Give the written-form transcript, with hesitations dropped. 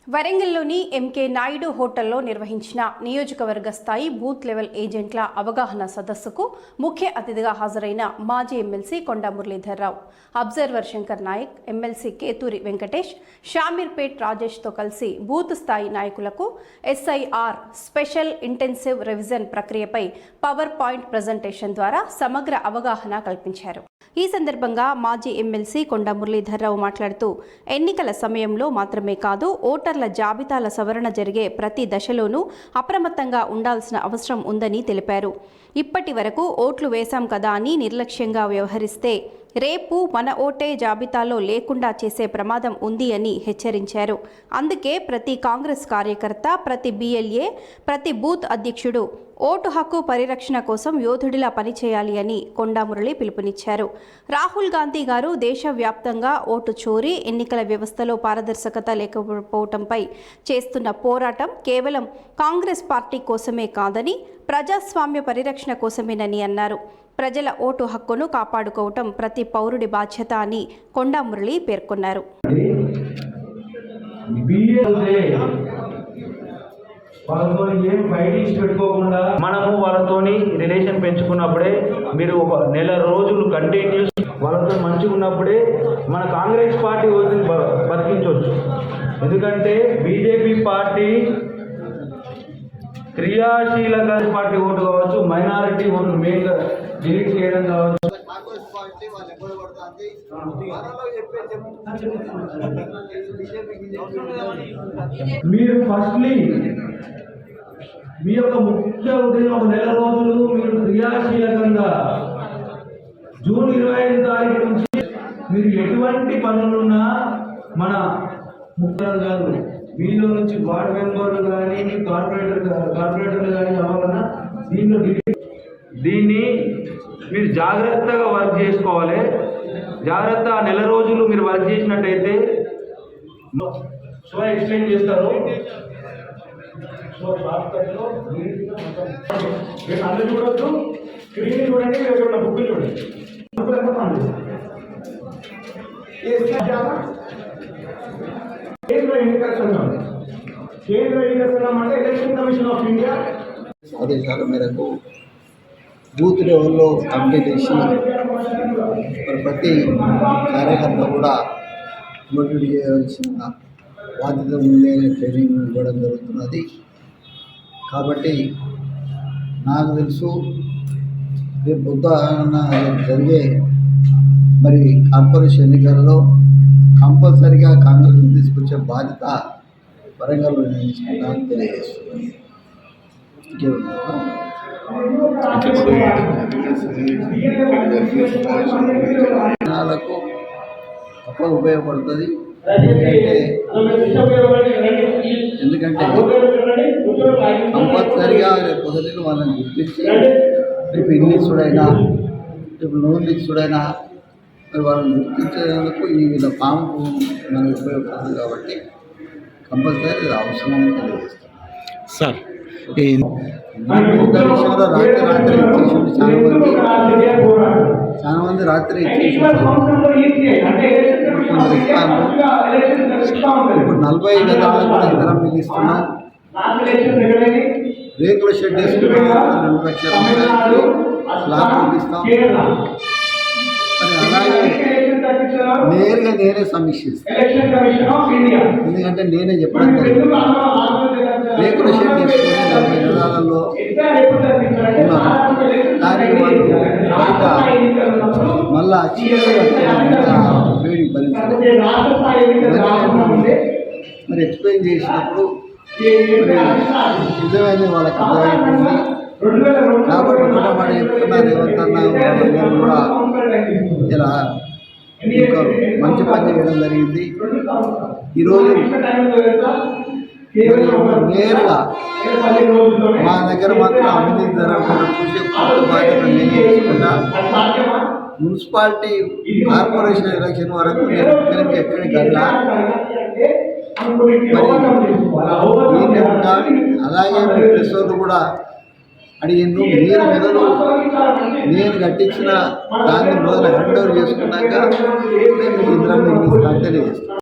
వరంగల్లోని MK Naidu హోటల్లో నిర్వహించిన నియోజకవర్గ స్థాయి బూత్ లెవెల్ ఏజెంట్ల అవగాహన సదస్సుకు ముఖ్య అతిథిగా హాజరైన మాజీ ఎమ్మెల్సీ కొండా మురళీధర్రావు, అబ్జర్వర్ శంకర్ నాయక్, ఎమ్మెల్సీ కేతూరి వెంకటేష్, షామీర్పేట్ రాజేష్తో కలిసి బూత్ స్థాయి నాయకులకు ఎస్ఐఆర్ స్పెషల్ ఇంటెన్సివ్ రివిజన్ ప్రక్రియపై పవర్ పాయింట్ ప్రజెంటేషన్ ద్వారా సమగ్ర అవగాహన కల్పించారు. ఈ సందర్భంగా మాజీ ఎమ్మెల్సీ కొండా మురళీధర్రావు మాట్లాడుతూ, ఎన్నికల సమయంలో మాత్రమే కాదు, ఓటర్ల జాబితాల సవరణ జరిగే ప్రతి దశలోనూ అప్రమత్తంగా ఉండాల్సిన అవసరం ఉందని తెలిపారు. ఇప్పటి వరకు ఓట్లు వేశాం కదా అని నిర్లక్ష్యంగా వ్యవహరిస్తే రేపు మన ఓటే జాబితాలో లేకుండా చేసే ప్రమాదం ఉంది అని హెచ్చరించారు. అందుకే ప్రతి కాంగ్రెస్ కార్యకర్త, ప్రతి BLA, ప్రతి బూత్ అధ్యక్షుడు ఓటు హక్కు పరిరక్షణ కోసం యోధుడిలా పనిచేయాలి అని కొండా మురళి పిలుపునిచ్చారు. రాహుల్ గాంధీ గారు దేశవ్యాప్తంగా ఓటు చోరీ, ఎన్నికల వ్యవస్థలో పారదర్శకత లేకపోవడంపై చేస్తున్న పోరాటం కేవలం కాంగ్రెస్ పార్టీ కోసమే కాదని ప్రజాస్వామ్య పరిరక్షణ కోసమేనని అన్నారు. ప్రజల ఓటు హక్కును కాపాడుకోవటం ప్రతి పౌరుడి బాధ్యత అని కొండా మురళి పేర్కొన్నారు. మనము వాళ్ళతోని రిలేషన్ పెంచుకున్నప్పుడే, మీరు ఒక నెల రోజులు కంటిన్యూస్ వాళ్ళతో మంచిగా ఉన్నప్పుడే మన కాంగ్రెస్ పార్టీ ఓటుని బతికించవచ్చు. ఎందుకంటే బీజేపీ పార్టీ క్రియాశీల పార్టీ ఓటు కావచ్చు, మైనారిటీ ఓటు మెయిన్గా డిలీట్ చేయడం కావచ్చు. మీరు ఫస్ట్లీ మీ యొక్క ముఖ్య ఉదయం ఒక నెల రోజులు మీరు క్రియాశీలకంగా జూన్ 25 తారీఖు నుంచి మీరు ఎటువంటి పనులున్నా మన ముఖ్యులు కాదు, మీలో నుంచి వార్డ్ మెంబర్లు కానీ కార్పొరేటర్లు కానీ అవ్వాలన్నా దీన్ని మీరు జాగ్రత్తగా వర్క్ చేసుకోవాలి. జాగ్రత్త నెల రోజులు మీరు వర్క్ చేసినట్టయితే ఎక్స్ప్లెయిన్ చేస్తారు. అందరూ చూడొచ్చు, స్క్రీన్ చూడండి, బుక్ చూడండి. కేంద్ర ఎన్నికల సంఘం అంటే ఎలక్షన్ కమిషన్ ఆఫ్ ఇండియా ఆదేశాల మేరకు బూత్ లెవెల్లో కమిటీ చేసి ప్రతి కార్యకర్త కూడా మోటివేట్ చేయవలసిన బాధ్యత ముందే ట్రైనింగ్ ఇవ్వడం జరుగుతున్నది. కాబట్టి నాకు తెలుసు రేపు పొద్దున జరిగే మరి కార్పొరేషన్ ఎన్నికలలో కంపల్సరిగా కాంగ్రెస్ తీసుకొచ్చే బాధ్యత వరంగల్లో తీసుకుంటామని తెలియజేస్తున్నాను. జనాలకు తప్ప ఉపయోగపడుతుంది. ఎందుకంటే కంపల్సరిగా రేపు పొద్దున వాళ్ళని గుర్తించి రేపు ఇంగ్లీషుడైనా, రేపు నోన్ లిక్సుడైనా మరి వాళ్ళని గుర్తించేందుకు ఈ వీళ్ళ ఫామ్ మనకు ఉపయోగపడుతుంది. కాబట్టి కంపల్సరీ అవసరం అని తెలియజేస్తాం. సార్, ఈ విషయంలో రాత్రి ఇచ్చేసి చాలా మంది రాత్రి ఇచ్చేసి ఇప్పుడు 40 గదాలకు కూడా ఇతరం మిగిలిస్తున్నాం. రేకుల షెడ్ వేసుకున్నాం, 2 లక్షల రూపాయలు స్లాబ్ చూపిస్తాం. మరి అలాగే నేనే సమీక్షిస్తాను. ఎందుకంటే నేనే చెప్పడం జరిగింది, రేకుల షెడ్ వేసుకుని 40 గదాలలో ఉన్నారు. దానికి వాళ్ళు బయట మళ్ళా వేడి భరించాలి. మరి ఎక్స్ప్లెయిన్ చేసినప్పుడు నిజమైన వాళ్ళకి అర్థమైపోయింది. కాబట్టి మనం చెప్తున్నారు ఏమంటున్నా వాళ్ళందరూ కూడా ఇలా ఒక మంచి పని చేయడం జరిగింది. ఈరోజు నేరుగా మా దగ్గర మాత్రం అవినీతి జరగకుండా చూసే బాధ్యత చేసుకుంటా మున్సిపాలిటీ కార్పొరేషన్ ఎలక్షన్ వరకు నేను ఎక్కడికి వెళ్ళా. అలాగే మీ ప్రెస్ వాళ్ళు కూడా అడిగిండు, మీరు మొదలు నేను కట్టించిన దాన్ని మొదలు హ్యాండ్ ఓవర్ చేసుకున్నాక నేను ఇంద్రాన్ని తెలియజేస్తాను.